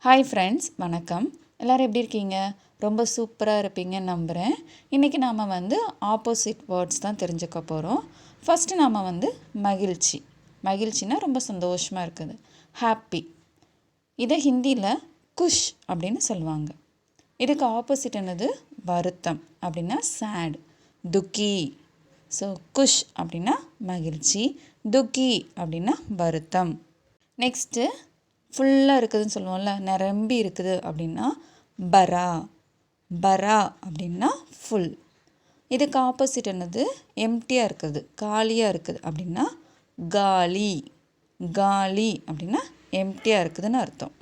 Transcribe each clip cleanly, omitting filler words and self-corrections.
Hi friends, வணக்கம். எல்லோரும் எப்படி இருக்கீங்க? ரொம்ப சூப்பராக இருப்பீங்கன்னு நம்புகிறேன். இன்றைக்கி நாம் ஆப்போசிட் வேர்ட்ஸ் தான் தெரிஞ்சுக்க போகிறோம். ஃபஸ்ட்டு நாம் மகிழ்ச்சி. மகிழ்ச்சினா ரொம்ப சந்தோஷமாக இருக்குது. ஹாப்பி. இதை ஹிந்தியில் குஷ் அப்படின்னு சொல்லுவாங்க. இதுக்கு ஆப்போசிட் என்னது? வருத்தம் அப்படின்னா சேட். துக்கி. ஸோ குஷ் அப்படின்னா மகிழ்ச்சி, துக்கி அப்படின்னா வருத்தம். நெக்ஸ்ட்டு ஃபுல்லாக இருக்குதுன்னு சொல்லுவோம்ல, நிரம்பி இருக்குது அப்படின்னா பரா. பரா அப்படின்னா ஃபுல். இதுக்கு ஆப்போசிட் என்னது? எம்டியாக இருக்குது, காலியாக இருக்குது அப்படின்னா காலி. காலி அப்படின்னா எம்டியாக இருக்குதுன்னு அர்த்தம்.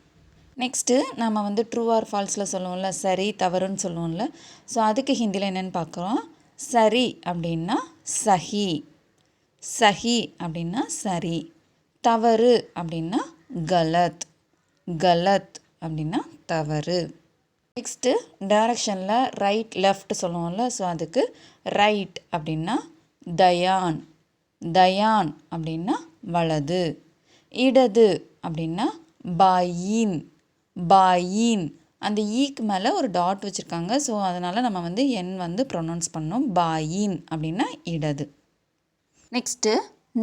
நெக்ஸ்ட்டு நம்ம ட்ரூ ஆர் ஃபால்ஸில் சொல்லுவோம்ல, சரி தவறுன்னு சொல்லுவோம்ல. ஸோ அதுக்கு ஹிந்தியில் என்னென்னு பார்க்குறோம். சரி அப்படின்னா சஹி. சஹி அப்படின்னா சரி. தவறு அப்படின்னா கலத். கலத் அப்படின்னா தவறு. நெக்ஸ்ட்டு டைரக்ஷனில் ரைட் லெஃப்ட் சொல்லுவோம்ல. ஸோ அதுக்கு ரைட் அப்படின்னா தயான். தயான் அப்படின்னா வலது. இடது அப்படின்னா பாயின். பாயின். அந்த ஈக்கு மேலே ஒரு டாட் வச்சுருக்காங்க. ஸோ அதனால் நம்ம என் ப்ரொனவுன்ஸ் பண்ணோம். பாயின் அப்படின்னா இடது. நெக்ஸ்ட்டு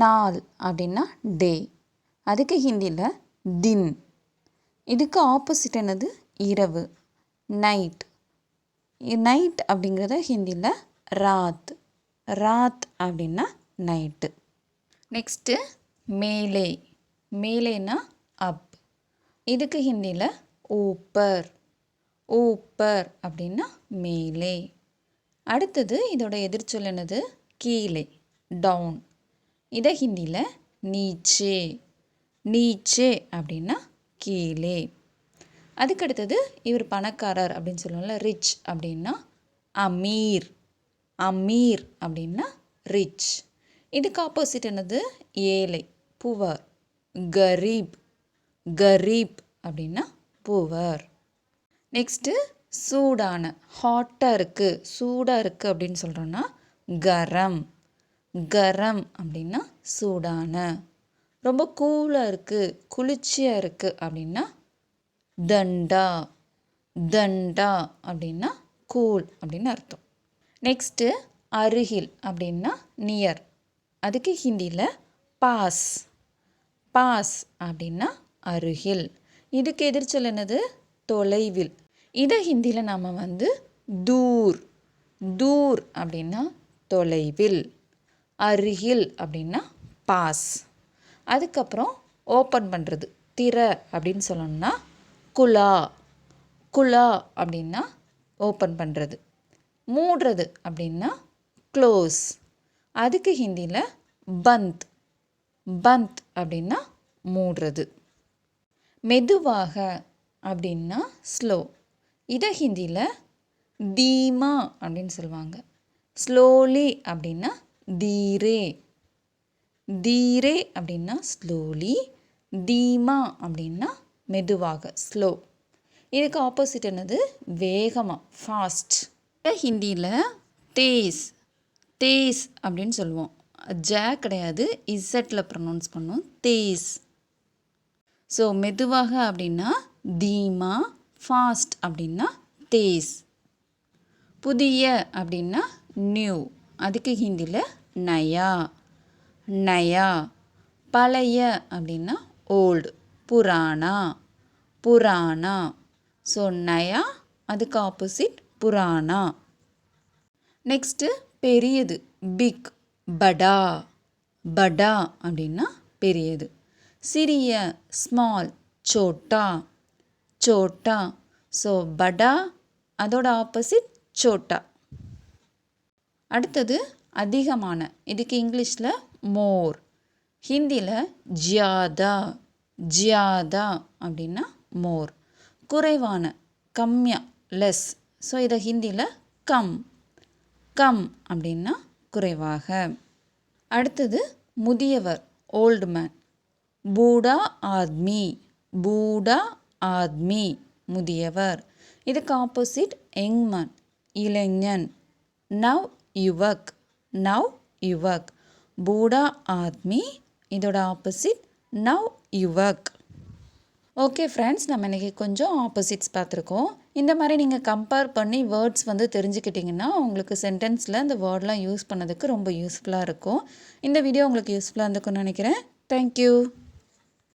நாள் அப்படின்னா டே. அதுக்கு ஹிந்தியில் தின். இதுக்கு ஆப்போசிட் என்னது? இரவு. நைட். நைட் அப்படிங்கிறத ஹிந்தியில் ராத். ராத் அப்படின்னா நைட்டு. நெக்ஸ்ட்டு மேலே. மேலேனா அப். இதுக்கு ஹிந்தியில் ஊப்பர். ஊப்பர் அப்படின்னா மேலே. அடுத்தது இதோட எதிர்ச்சொல் என்னது? கீழே. டவுன். இதை ஹிந்தியில் நீச்சே. நீச்சே அப்படின்னா கீழே. அதுக்கடுத்தது இவர் பணக்காரர் அப்படின்னு சொல்லுவோம்ல, ரிச் அப்படின்னா அமீர். அமீர் அப்படின்னா ரிச். இதுக்கு ஆப்போசிட் என்னது? ஏழை, புவர். கரீப். கரீப் அப்படின்னா புவர். நெக்ஸ்ட்டு சூடான, ஹாட்டாக இருக்குது, சூடாக இருக்குது அப்படின்னு சொல்கிறோன்னா கரம். கரம் அப்படின்னா சூடான. ரொம்ப கூலாக இருக்குது, குளிர்ச்சியாக இருக்குது அப்படின்னா தண்டா. தண்டா அப்படின்னா கூல் அப்படின்னு அர்த்தம். நெக்ஸ்ட்டு அருகில் அப்படின்னா நியர். அதுக்கு ஹிந்தியில் பாஸ். பாஸ் அப்படின்னா அருகில். இதுக்கு எதிர்ச்சொல் என்னது? தொலைவில். இதை ஹிந்தியில் நாம் தூர். தூர் அப்படின்னா தொலைவில். அருகில் அப்படின்னா பாஸ். அதுக்கப்புறம் ஓப்பன் பண்ணுறது, திற அப்படின்னு சொல்லணும்னா குலா. குலா அப்படின்னா ஓப்பன் பண்ணுறது. மூடுறது அப்படின்னா க்ளோஸ். அதுக்கு ஹிந்தியில் பந்த். பந்த் அப்படின்னா மூடுறது. மெதுவாக அப்படின்னா ஸ்லோ. இதை ஹிந்தியில் தீமா அப்படின்னு சொல்லுவாங்க. ஸ்லோலி அப்படின்னா தீரே. தீரே அப்படின்னா ஸ்லோலி. தீமா அப்படின்னா மெதுவாக, ஸ்லோ. இதுக்கு ஆப்போசிட் என்னது? வேகமாக, ஃபாஸ்ட். ஹிந்தியில் தேஸ். தேஸ் அப்படின்னு சொல்லுவோம். ஜ கிடையாது, இசட்டில் ப்ரொனவுன்ஸ் பண்ணுவோம். தேஸ். ஸோ மெதுவாக அப்படின்னா தீமா, ஃபாஸ்ட் அப்படின்னா தேஸ். புதிய அப்படின்னா நியூ. அதுக்கு ஹிந்தியில் நயா. நயா. பழைய அப்படின்னா ஓல்டு, புராணா. புராணா. ஸோ நயா, அதுக்கு ஆப்போசிட் புராணா. நெக்ஸ்ட்டு பெரியது, பிக். படா. படா அப்படின்னா பெரியது. சிறிய, ஸ்மால். சோட்டா. சோட்டா. ஸோ படா, அதோட ஆப்போசிட் சோட்டா. அடுத்தது அதிகமான. இதுக்கு இங்கிலீஷில் மோர். ஹிந்தியில் ஜியாதா. ஜியாதா அப்படின்னா மோர். குறைவான, கம்மியாக, லெஸ். ஸோ இதை ஹிந்தியில் கம். கம் அப்படின்னா குறைவாக. அடுத்தது முதியவர், ஓல்டு மேன். பூடா ஆத்மி. பூடா ஆத்மி முதியவர். இதுக்கு ஆப்போசிட் யங் மேன், இளைஞன். நவ் யுவக். நவ் யுவக். பூடா ஆத்மி, இதோட opposite now Yuvak. Okay friends, நம்ம இன்றைக்கி கொஞ்சம் ஆப்போசிட்ஸ் பார்த்துருக்கோம். இந்த மாதிரி நீங்கள் கம்பேர் பண்ணி வேர்ட்ஸ் வந்து தெரிஞ்சுக்கிட்டிங்கன்னா உங்களுக்கு சென்டென்ஸில் அந்த வேர்ட்லாம் யூஸ் பண்ணதுக்கு ரொம்ப யூஸ்ஃபுல்லாக இருக்கும். இந்த வீடியோ உங்களுக்கு யூஸ்ஃபுல்லாக இருந்திருக்கும்னு நினைக்கிறேன். தேங்க்யூ.